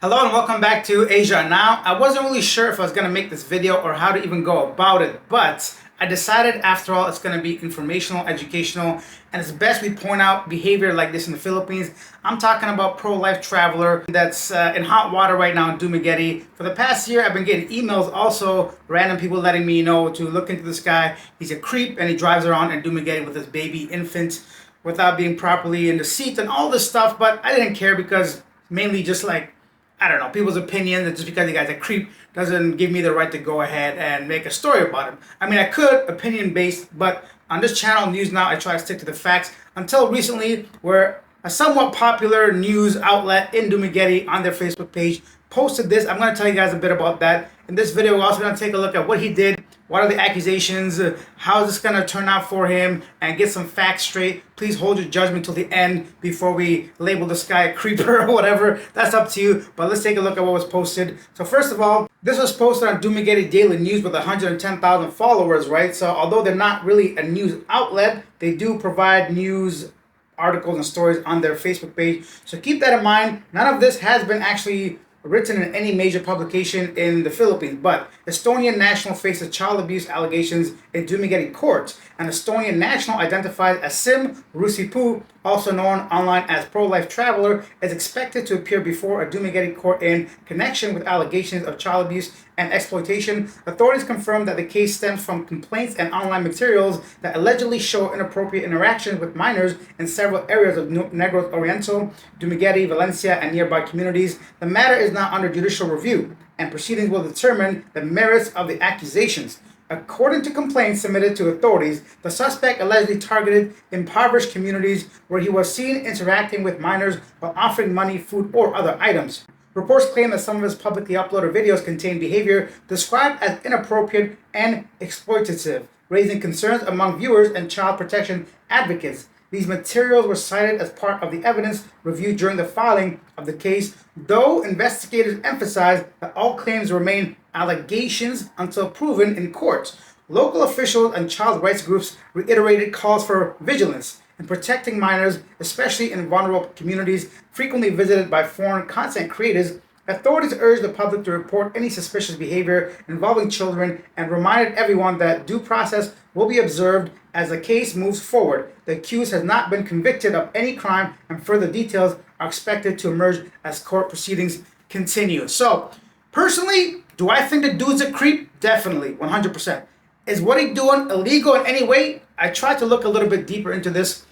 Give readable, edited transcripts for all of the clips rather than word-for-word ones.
Hello and welcome back to Asia Now. I wasn't really sure if I was going to make this video or how to even go about it, but I decided after all it's going to be informational, educational, and it's best we point out behavior like this in the Philippines. I'm talking about pro-life traveler that's in hot water right now in Dumaguete. For the past year, I've been getting emails, also random people letting me know to look into this guy. He's a creep and he drives around in Dumaguete with his baby infant without being properly in the seat and all this stuff, but I didn't care because mainly just like I don't know, people's opinion that just because the guy's a creep doesn't give me the right to go ahead and make a story about him. I mean, I could, opinion-based, but on this channel, News Now, I try to stick to the facts. Until recently, where a somewhat popular news outlet in Dumaguete on their Facebook page posted this. I'm going to tell you guys a bit about that. In this video, we're also going to take a look at what he did, what are the accusations, how is this going to turn out for him, and get some facts straight. Please hold your judgment till the end before we label this guy a creeper or whatever. That's up to you, but let's take a look at what was posted. So first of all, this was posted on Dumaguete Daily News with 110,000 followers, right? So although they're not really a news outlet, they do provide news articles and stories on their Facebook page. So keep that in mind. None of this has been actually written in any major publication in the Philippines, but Estonian national faces child abuse allegations in Dumaguete courts. An Estonian national identified as Sim Rusipu, also known online as Pro-Life Traveler, is expected to appear before a Dumaguete court in connection with allegations of child abuse and exploitation. Authorities confirmed that the case stems from complaints and online materials that allegedly show inappropriate interactions with minors in several areas of Negros Oriental, Dumaguete, Valencia, and nearby communities. The matter is now under judicial review, and proceedings will determine the merits of the accusations. According to complaints submitted to authorities, the suspect allegedly targeted impoverished communities where he was seen interacting with minors while offering money, food, or other items. Reports claim that some of his publicly uploaded videos contain behavior described as inappropriate and exploitative, raising concerns among viewers and child protection advocates. These materials were cited as part of the evidence reviewed during the filing of the case, though investigators emphasized that all claims remain allegations until proven in court. Local officials and child rights groups reiterated calls for vigilance in protecting minors, especially in vulnerable communities frequently visited by foreign content creators. Authorities urged the public to report any suspicious behavior involving children and reminded everyone that due process will be observed as the case moves forward. The accused has not been convicted of any crime, and further details are expected to emerge as court proceedings continue. So, personally, do I think the dude's a creep? Definitely, 100%. Is what he's doing illegal in any way? I tried to look a little bit deeper into this.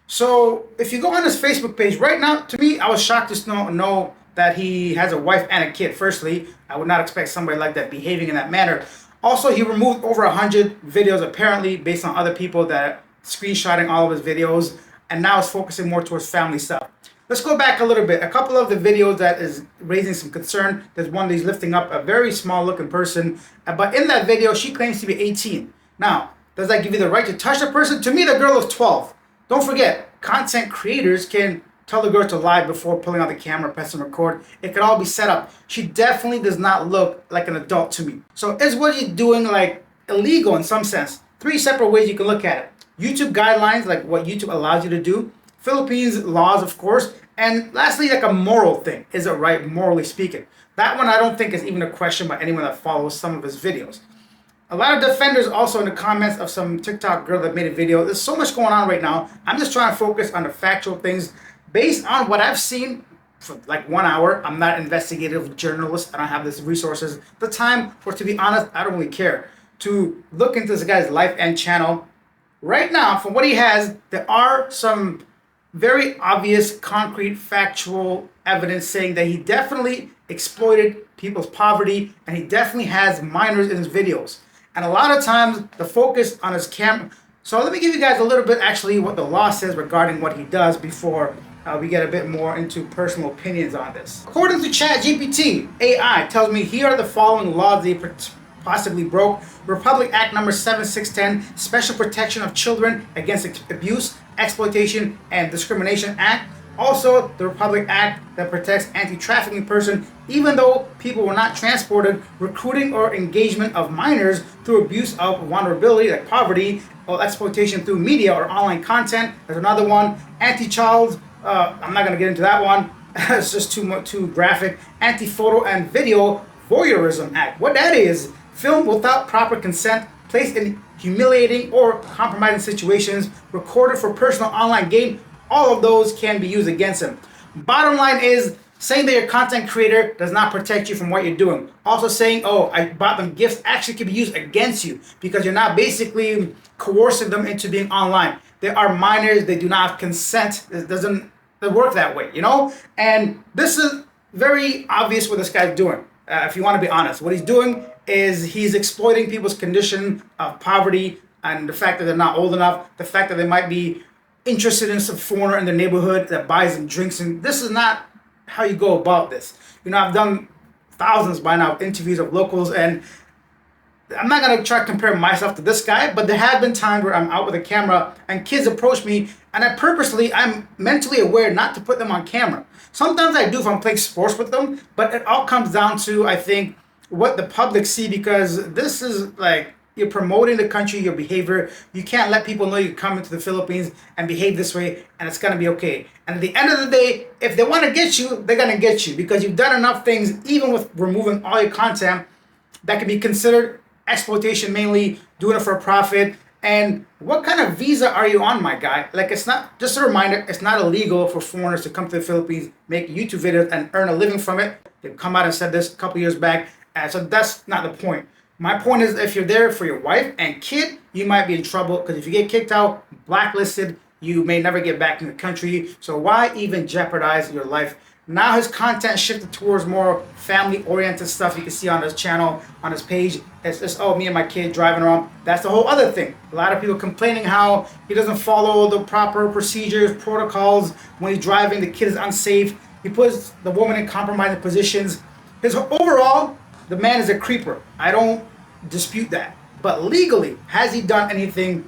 So, if you go on his Facebook page right now, to me, I was shocked to know that he has a wife and a kid. Firstly, I would not expect somebody like that behaving in that manner. Also, he removed over 100 videos apparently based on other people that screenshotting all of his videos, and now is focusing more towards family stuff. Let's go back a little bit. A couple of the videos that is raising some concern. There's one that he's lifting up a very small looking person, but in that video she claims to be 18. Now, does that give you the right to touch the person? To me, the girl is 12. Don't forget, content creators can tell the girl to lie before pulling out the camera, pressing record. It could all be set up. She definitely does not look like an adult to me. So is what you're doing like illegal in some sense? Three separate ways you can look at it. YouTube guidelines, like what YouTube allows you to do. Philippines laws, of course. And lastly, like a moral thing. Is it right, morally speaking? That one I don't think is even a question by anyone that follows some of his videos. A lot of defenders also in the comments of some TikTok girl that made a video. There's so much going on right now. I'm just trying to focus on the factual things. Based on what I've seen for like 1 hour, I'm not an investigative journalist. I don't have the resources, the time, or to be honest, I don't really care to look into this guy's life and channel. Right now, from what he has, there are some very obvious, concrete, factual evidence saying that he definitely exploited people's poverty and he definitely has minors in his videos. And a lot of times, the focus on his camera. So let me give you guys a little bit actually what the law says regarding what he does before we get a bit more into personal opinions on this. According to ChatGPT, AI tells me here are the following laws they possibly broke. Republic Act number 7610, Special Protection of Children Against Abuse, Exploitation, and Discrimination Act. Also, the Republic Act that protects anti-trafficking person, even though people were not transported, recruiting or engagement of minors through abuse of vulnerability, like poverty, or exploitation through media or online content. There's another one, anti-child, I'm not going to get into that one. It's just too graphic. Anti-Photo and Video Voyeurism Act. What that is, film without proper consent, placed in humiliating or compromising situations, recorded for personal online gain. All of those can be used against him. Bottom line is, saying that your content creator does not protect you from what you're doing. Also saying, oh, I bought them gifts, actually can be used against you because you're not basically coercing them into being online. They are minors, they do not have consent. It doesn't work that way, you know? And this is very obvious what this guy's doing. If you want to be honest, what he's doing is he's exploiting people's condition of poverty and the fact that they're not old enough, the fact that they might be interested in some foreigner in the neighborhood that buys them drinks. And this is not how you go about this. You know, I've done thousands by now of interviews of locals, and I'm not going to try to compare myself to this guy, but there have been times where I'm out with a camera and kids approach me, and I'm mentally aware not to put them on camera. Sometimes I do if I'm playing sports with them, but it all comes down to, I think, what the public see, because this is like, you're promoting the country, your behavior. You can't let people know you're coming to the Philippines and behave this way, and it's going to be okay. And at the end of the day, if they want to get you, they're going to get you because you've done enough things, even with removing all your content, that can be considered exploitation, mainly doing it for a profit. And what kind of visa are you on, my guy? Like, it's not, just a reminder, it's not illegal for foreigners to come to the Philippines, make YouTube videos and earn a living from it. They've come out and said this a couple years back. So that's not the point. My point is, if you're there for your wife and kid, you might be in trouble, because if you get kicked out, blacklisted, you may never get back in the country. So why even jeopardize your life? Now his content shifted towards more family-oriented stuff. You can see on his channel, on his page, it's just, oh, me and my kid driving around. That's the whole other thing. A lot of people complaining how he doesn't follow the proper procedures, protocols. When he's driving, the kid is unsafe. He puts the woman in compromising positions. Overall, the man is a creeper. I don't dispute that. But legally, has he done anything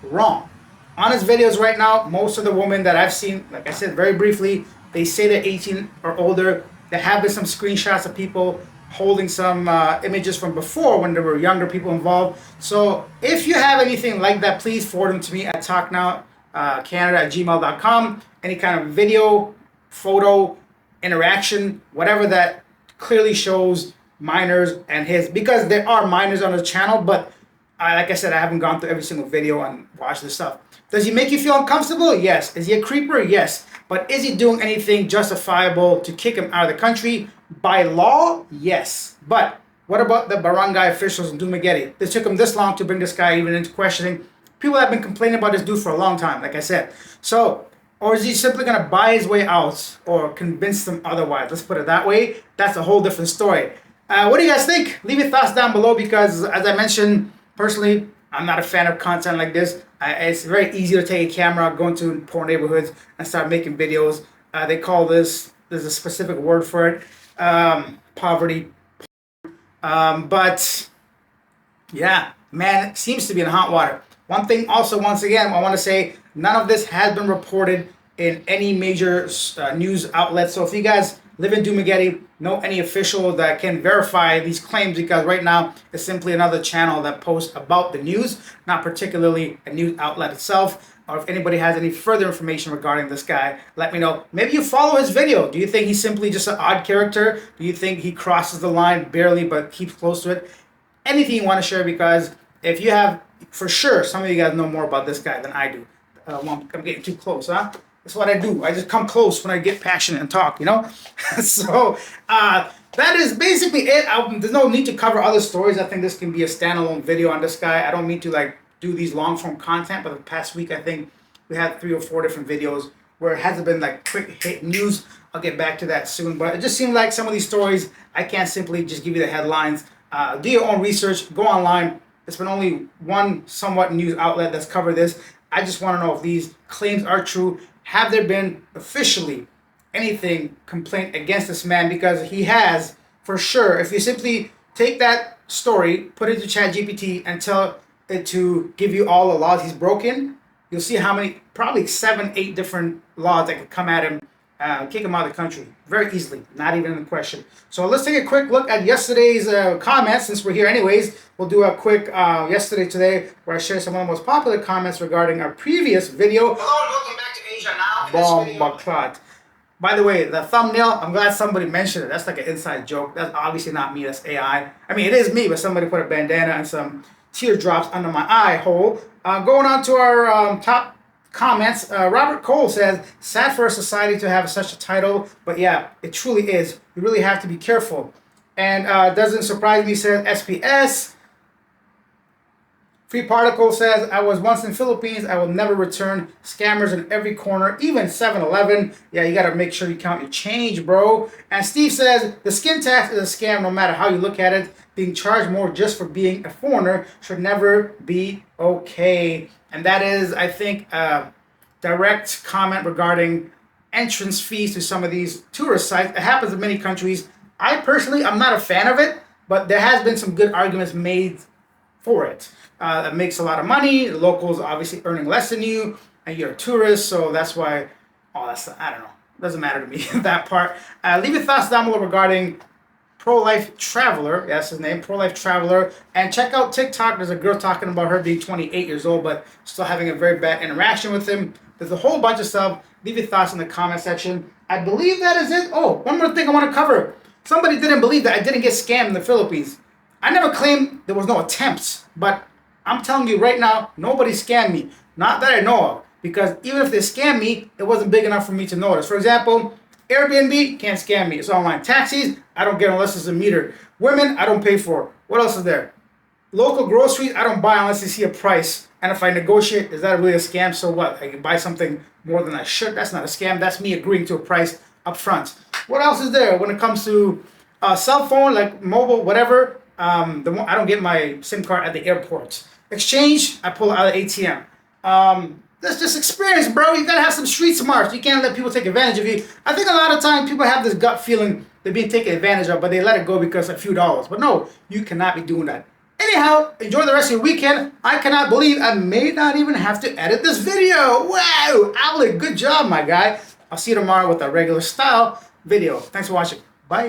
wrong? On his videos right now, most of the women that I've seen, like I said very briefly, they say they're 18 or older. There have been some screenshots of people holding some images from before when there were younger people involved. So if you have anything like that, please forward them to me at talknowcanada@gmail.com. Any kind of video, photo, interaction, whatever that clearly shows minors and his, because there are minors on his channel, but like I said, I haven't gone through every single video and watched this stuff. Does he make you feel uncomfortable? Yes. Is he a creeper? Yes. But is he doing anything justifiable to kick him out of the country? By law, yes. But what about the barangay officials in Dumaguete? It took him this long to bring this guy even into questioning. People have been complaining about this dude for a long time, like I said. So, or is he simply going to buy his way out or convince them otherwise? Let's put it that way. That's a whole different story. What do you guys think? Leave your thoughts down below, because as I mentioned, personally, I'm not a fan of content like this. It's very easy to take a camera, go into poor neighborhoods, and start making videos. They call this, there's a specific word for it, poverty. But yeah, man, it seems to be in hot water. One thing also, once again, I want to say, none of this has been reported in any major news outlet. So if you guys live in Dumaguete, know any official that can verify these claims, because right now it's simply another channel that posts about the news, not particularly a news outlet itself. Or if anybody has any further information regarding this guy, let me know. Maybe you follow his video. Do you think he's simply just an odd character? Do you think he crosses the line barely but keeps close to it? Anything you want to share, because if you have, for sure, some of you guys know more about this guy than I do. I'm getting too close, huh? That's what I do. I just come close when I get passionate and talk, you know? So, that is basically it. There's no need to cover other stories. I think this can be a standalone video on this guy. I don't mean to, like, do these long-form content, but the past week, I think we had 3 or 4 different videos where it hasn't been, like, quick hit news. I'll get back to that soon. But it just seemed like some of these stories, I can't simply just give you the headlines. Do your own research. Go online. There's been only one somewhat news outlet that's covered this. I just want to know if these claims are true. Have there been officially anything complaint against this man? Because he has, for sure. If you simply take that story, put it to ChatGPT, and tell it to give you all the laws he's broken, you'll see how many, probably 7, 8 different laws that could come at him, kick him out of the country very easily, not even in question. So let's take a quick look at yesterday's comments. Since we're here anyways, we'll do a quick yesterday today where I share some of the most popular comments regarding our previous video. Hello and welcome back to Asia Now. By the way, the thumbnail, I'm glad somebody mentioned it. That's like an inside joke. That's obviously not me, that's AI. I mean, it is me, but somebody put a bandana and some teardrops under my eye hole. Going on to our top comments, Robert Cole says, sad for a society to have such a title, but yeah, it truly is. You really have to be careful. And doesn't surprise me, says SPS. Free Particle says, I was once in Philippines. I will never return. Scammers in every corner, even 7-Eleven. Yeah, you got to make sure you count your change, bro. And Steve says, the skin tax is a scam no matter how you look at it. Being charged more just for being a foreigner should never be okay. And that is, I think, a direct comment regarding entrance fees to some of these tourist sites. It happens in many countries. I personally, I'm not a fan of it, but there has been some good arguments made for it. It makes a lot of money. The locals are obviously earning less than you, and you're a tourist, so that's why. Oh, that's I don't know. Doesn't matter to me that part. Leave your thoughts down below regarding Pro-Life Traveler. Yeah, that's his name, Pro-Life Traveler. And check out TikTok. There's a girl talking about her being 28 years old, but still having a very bad interaction with him. There's a whole bunch of stuff. Leave your thoughts in the comment section. I believe that is it. Oh, one more thing I want to cover. Somebody didn't believe that I didn't get scammed in the Philippines. I never claimed there was no attempts, but I'm telling you right now, nobody scammed me. Not that I know of. Because even if they scam me, it wasn't big enough for me to notice. For example, Airbnb can't scam me. It's online. Taxis, I don't get unless it's a meter. Women, I don't pay for. What else is there? Local groceries, I don't buy unless you see a price. And if I negotiate, is that really a scam? So what? I can buy something more than I should. That's not a scam. That's me agreeing to a price up front. What else is there when it comes to cell phone, like mobile, whatever? I don't get my SIM card at the airport. Exchange, I pull it out of the ATM. That's just experience, bro. You gotta have some street smarts. You can't let people take advantage of you. I think a lot of times people have this gut feeling they're being taken advantage of, but they let it go because a few dollars. But no, you cannot be doing that. Anyhow, enjoy the rest of your weekend. I cannot believe I may not even have to edit this video. Wow, Alec, good job, my guy. I'll see you tomorrow with a regular style video. Thanks for watching. Bye.